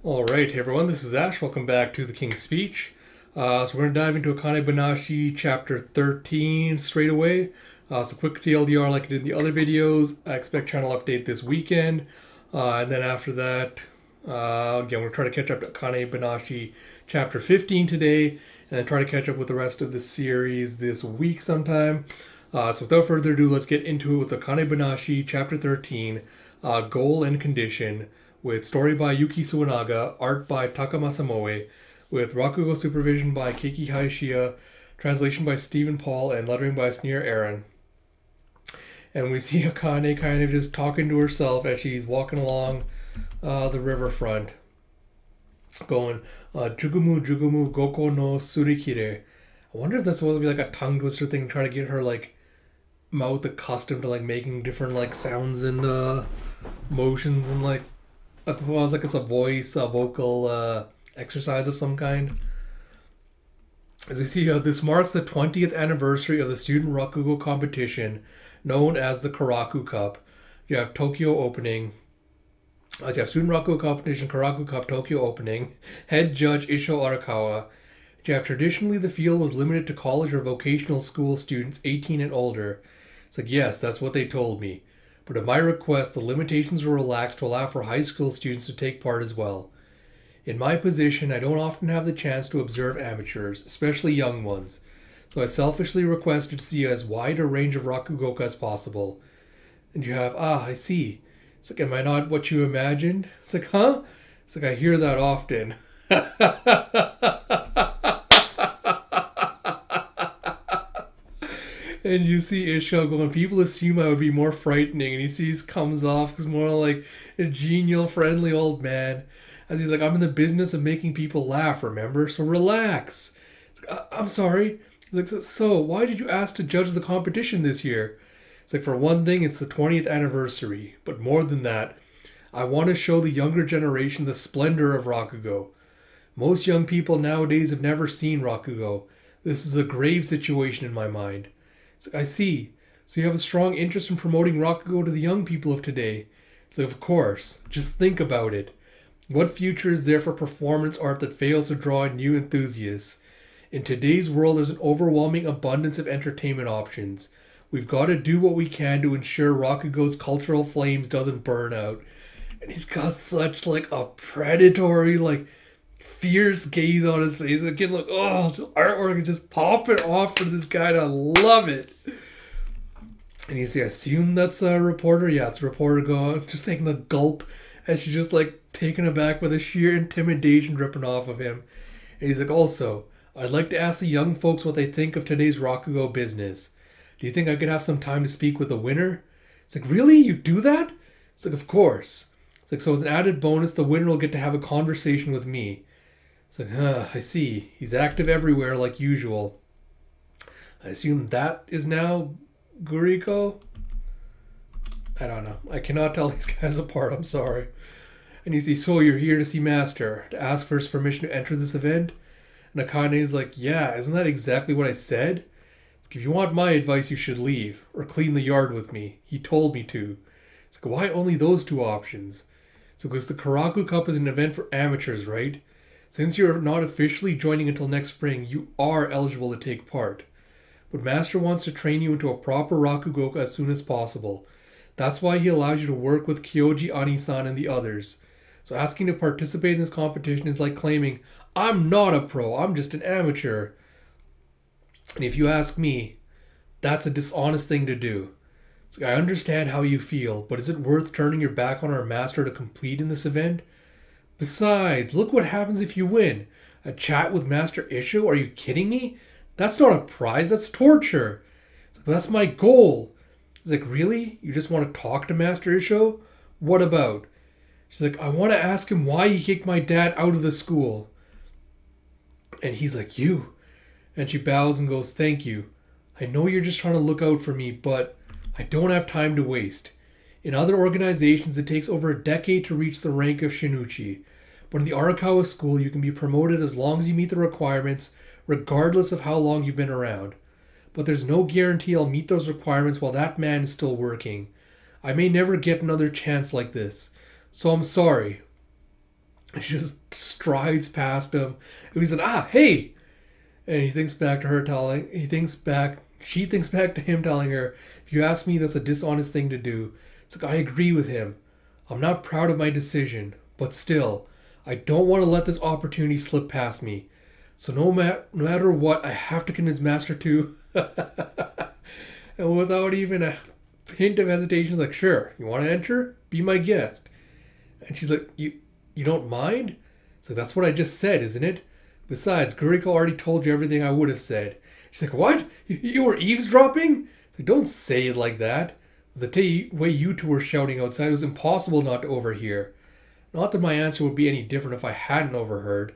Alright, hey everyone, this is Ash. Welcome back to The King's Speech. So we're going to dive into Akane-Banashi chapter 13 straight away. So quick TLDR like I did in the other videos. I expect channel update this weekend. And then after that, again, we're trying to catch up to Akane-Banashi chapter 15 today. And then try to catch up with the rest of the series this week sometime. So without further ado, let's get into it with Akane-Banashi chapter 13, Goal and Condition. With story by Yuki Suwanaga, art by Takamasa Moe, with Rakugo supervision by Keiki Haishiya, translation by Stephen Paul, and lettering by Sneer Aaron. And we see Akane kind of just talking to herself as she's walking along the riverfront, going, Jugumu Jugumu Goko no Surikire. I wonder if that's supposed to be like a tongue twister thing, trying to get her like mouth accustomed to like making different like sounds and motions and like. I feel like it's a vocal exercise of some kind. As we see, this marks the 20th anniversary of the student Rakugo competition known as the Karaku Cup. You have Tokyo opening. You have student Rakugo competition, Karaku Cup, Tokyo opening. Head judge Isho Arakawa. You have traditionally the field was limited to college or vocational school students 18 and older. It's like, yes, that's what they told me. But at my request, the limitations were relaxed to allow for high school students to take part as well. In my position, I don't often have the chance to observe amateurs, especially young ones, so I selfishly requested to see as wide a range of Rakugoka as possible. And you have, I see. It's like, am I not what you imagined? It's like, huh? It's like, I hear that often. And you see Isho going, people assume I would be more frightening. And you see he comes off as more like a genial, friendly old man. As he's like, I'm in the business of making people laugh, remember? So relax. It's like, I'm sorry. He's like, so why did you ask to judge the competition this year? It's like, for one thing, it's the 20th anniversary. But more than that, I want to show the younger generation the splendor of Rakugo. Most young people nowadays have never seen Rakugo. This is a grave situation in my mind. It's like, I see. So you have a strong interest in promoting Rakugo to the young people of today. It's like, of course. Just think about it. What future is there for performance art that fails to draw in new enthusiasts? In today's world, there's an overwhelming abundance of entertainment options. We've got to do what we can to ensure Rakugo's cultural flames doesn't burn out. And he's got such like a predatory, like fierce gaze on his face. Again, look, oh, the artwork is just popping off for this guy. And I love it. And you see, I assume that's a reporter. Yeah, it's a reporter going, just taking a gulp. And she's just like taken aback by the sheer intimidation dripping off of him. And he's like, also, I'd like to ask the young folks what they think of today's Rakugo business. Do you think I could have some time to speak with the winner? It's like, really? You do that? It's like, of course. It's like, so as an added bonus, the winner will get to have a conversation with me. It's like, I see. He's active everywhere like usual. I assume that is now Guriko? I don't know. I cannot tell these guys apart. I'm sorry. And you see, so you're here to see Master, to ask for his permission to enter this event? And Akane is like, yeah, isn't that exactly what I said? If you want my advice, you should leave, or clean the yard with me. He told me to. It's like, why only those two options? So because the Karaku Cup is an event for amateurs, right? Since you're not officially joining until next spring, you are eligible to take part. But Master wants to train you into a proper Rakugoka as soon as possible. That's why he allows you to work with Kyoji Ani-san and the others. So asking to participate in this competition is like claiming, I'm not a pro, I'm just an amateur. And if you ask me, that's a dishonest thing to do. It's like, I understand how you feel, but is it worth turning your back on our master to compete in this event? Besides, look what happens if you win. A chat with Master Isho? Are you kidding me? That's not a prize, that's torture. It's like, but that's my goal. He's like, really? You just want to talk to Master Isho? What about? She's like, I want to ask him why he kicked my dad out of the school. And he's like, you? And she bows and goes, thank you. I know you're just trying to look out for me, but I don't have time to waste. In other organizations, it takes over a decade to reach the rank of Shinichi. But in the Arakawa school, you can be promoted as long as you meet the requirements, regardless of how long you've been around. But there's no guarantee I'll meet those requirements while that man is still working. I may never get another chance like this. So I'm sorry. She just strides past him. And he's like, ah, hey! And he thinks back to her telling, she thinks back to him telling her, if you ask me, that's a dishonest thing to do. It's like, I agree with him. I'm not proud of my decision, but still, I don't want to let this opportunity slip past me. So no matter what, I have to convince Master to. And without even a hint of hesitation, he's like, sure, you want to enter? Be my guest. And she's like, you don't mind? So that's what I just said, isn't it? Besides, Guriko already told you everything I would have said. She's like, what? You were eavesdropping? Like, don't say it like that. The way you two were shouting outside, it was impossible not to overhear. Not that my answer would be any different if I hadn't overheard.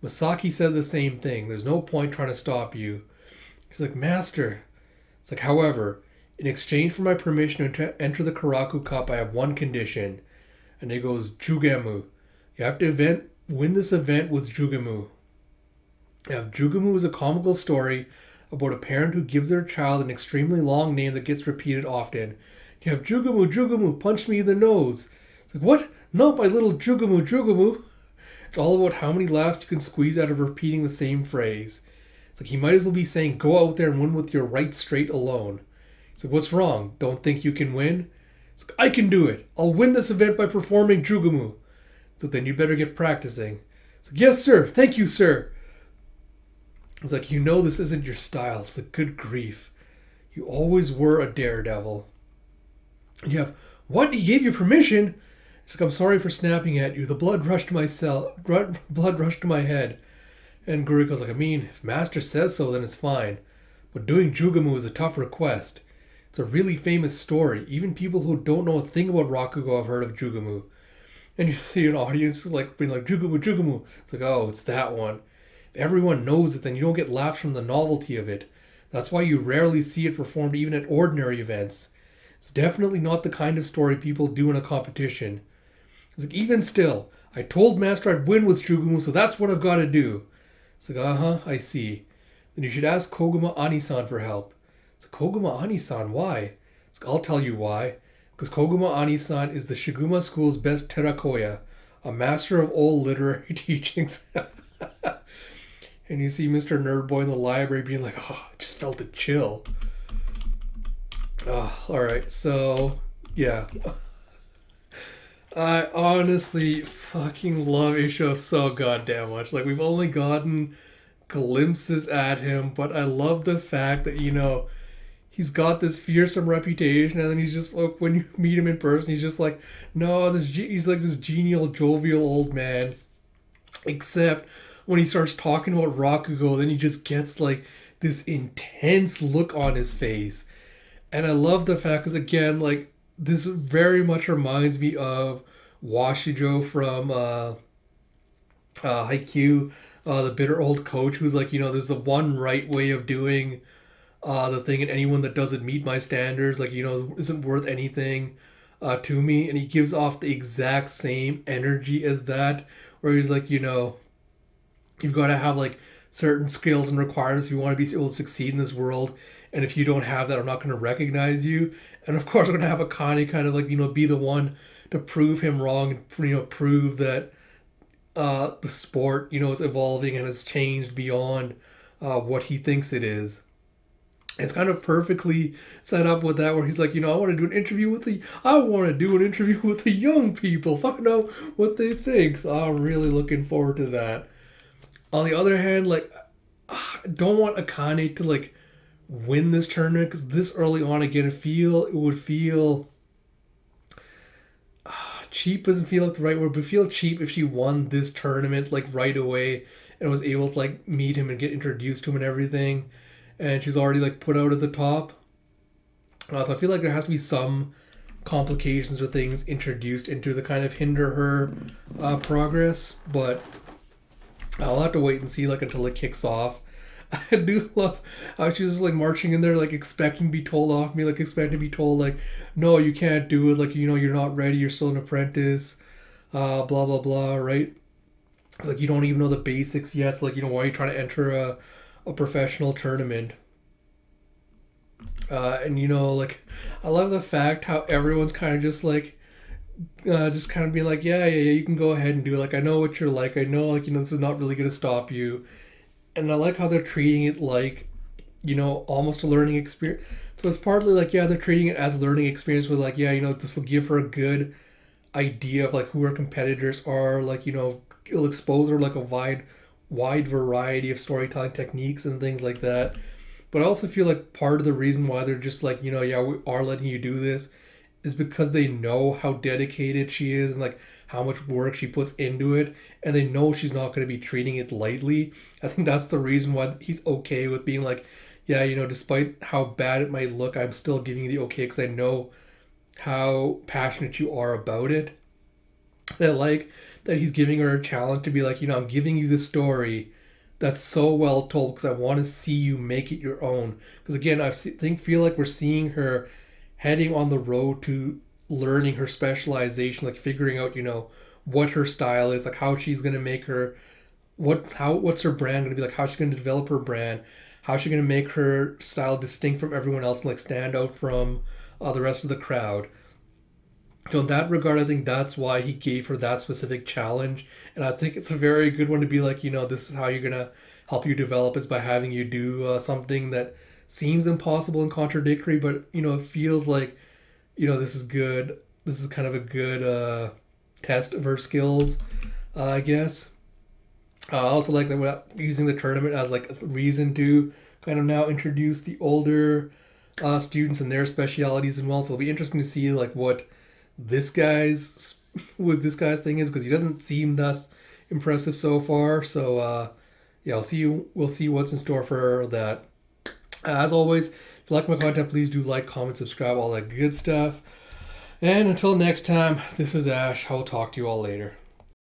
Masaki said the same thing. There's no point trying to stop you. He's like, Master. It's like, however, in exchange for my permission to enter the Karaku Cup, I have one condition. And it goes, Jugemu. You have to win this event with Jugemu. Jugemu is a comical story about a parent who gives their child an extremely long name that gets repeated often. You have Jugemu, Jugemu, punch me in the nose. It's like, what? Not my little Jugemu, Jugemu. It's all about how many laughs you can squeeze out of repeating the same phrase. It's like, he might as well be saying, go out there and win with your right straight alone. It's like, what's wrong? Don't think you can win? It's like, I can do it. I'll win this event by performing Jugemu. So then you better get practicing. It's like, yes, sir. Thank you, sir. It's like, you know this isn't your style. It's like, good grief. You always were a daredevil. And you have, what? He gave you permission? It's like, I'm sorry for snapping at you. The blood rushed to my head. And Guriko's like, I mean, if Master says so, then it's fine. But doing Jugemu is a tough request. It's a really famous story. Even people who don't know a thing about Rakugo have heard of Jugemu. And you see an audience like being like, Jugemu, Jugemu. It's like, oh, it's that one. If everyone knows it, then you don't get laughs from the novelty of it. That's why you rarely see it performed even at ordinary events. It's definitely not the kind of story people do in a competition. It's like, even still, I told Master I'd win with Jugemu, so that's what I've got to do. It's like, I see. Then you should ask Koguma Ani-san for help. It's like, Koguma Ani-san, why? It's like, I'll tell you why. Because Koguma Ani-san is the Shiguma School's best terakoya, a master of old literary teachings. And you see Mr. Nerdboy in the library being like, oh, I just felt a chill. Alright, so, yeah. I honestly fucking love Isho so goddamn much. Like, we've only gotten glimpses at him, but I love the fact that, you know, he's got this fearsome reputation, and then he's just like, when you meet him in person, he's just like, no, he's like this genial, jovial old man. Except when he starts talking about Rakugo, then he just gets like this intense look on his face. And I love the fact, because again, like, this very much reminds me of Washijo from Haikyuu, the bitter old coach who's like, you know, there's the one right way of doing the thing, and anyone that doesn't meet my standards, like, you know, isn't worth anything to me. And he gives off the exact same energy as that, where he's like, you know, you've got to have like certain skills and requirements if you want to be able to succeed in this world. And if you don't have that, I'm not going to recognize you. And of course, we're going to have Akane kind of like, you know, be the one to prove him wrong and, you know, prove that the sport, you know, is evolving and has changed beyond what he thinks it is. It's kind of perfectly set up with that, where he's like, you know, I want to do an interview with the young people, find out what they think. So I'm really looking forward to that. On the other hand, like, I don't want Akane to like win this tournament, because this early on, again, it would feel cheap. Doesn't feel like the right word, but feel cheap if she won this tournament like right away and was able to like meet him and get introduced to him and everything, and she's already like put out at the top. So I feel like there has to be some complications or things introduced into the kind of hinder her progress, but I'll have to wait and see like until it kicks off. I do love how she's just like marching in there, like expecting to be told off me, like expecting to be told like, no, you can't do it, like, you know, you're not ready, you're still an apprentice, blah blah blah, right? Like, you don't even know the basics yet. So like, you know, why are you trying to enter a professional tournament? And you know, like, I love the fact how everyone's kind of just like just kind of being like, yeah, you can go ahead and do it. Like, I know what you're like. I know, like, this is not really going to stop you. And I like how they're treating it like, almost a learning experience. So it's partly like, yeah, they're treating it as a learning experience with like, yeah, this will give her a good idea of like who her competitors are. Like, it'll expose her like a wide variety of storytelling techniques and things like that. But I also feel like part of the reason why they're just like, yeah, we are letting you do this is because they know how dedicated she is and like how much work she puts into it, and they know she's not going to be treating it lightly. I think that's the reason why he's okay with being like, yeah, despite how bad it might look, I'm still giving you the okay because I know how passionate you are about it. And I like that he's giving her a challenge to be like, I'm giving you this story that's so well told because I want to see you make it your own. Because again, feel like we're seeing her heading on the road to learning her specialization, like figuring out, what her style is, like how she's gonna make her what's her brand gonna be, like how she's gonna develop her brand, how she's gonna make her style distinct from everyone else and like stand out from the rest of the crowd. So in that regard, I think that's why he gave her that specific challenge, and I think it's a very good one to be like, this is how you're gonna help you develop is by having you do something that seems impossible and contradictory, but it feels like, this is good. This is kind of a good test of her skills, I guess. I also like that we're using the tournament as like a reason to kind of now introduce the older students and their specialities as well. So it'll be interesting to see like this guy's what this guy's thing is, because he doesn't seem that impressive so far. So yeah, we'll see what's in store for that. As always, if you like my content, please do like, comment, subscribe, all that good stuff. And until next time, this is Ash. I will talk to you all later.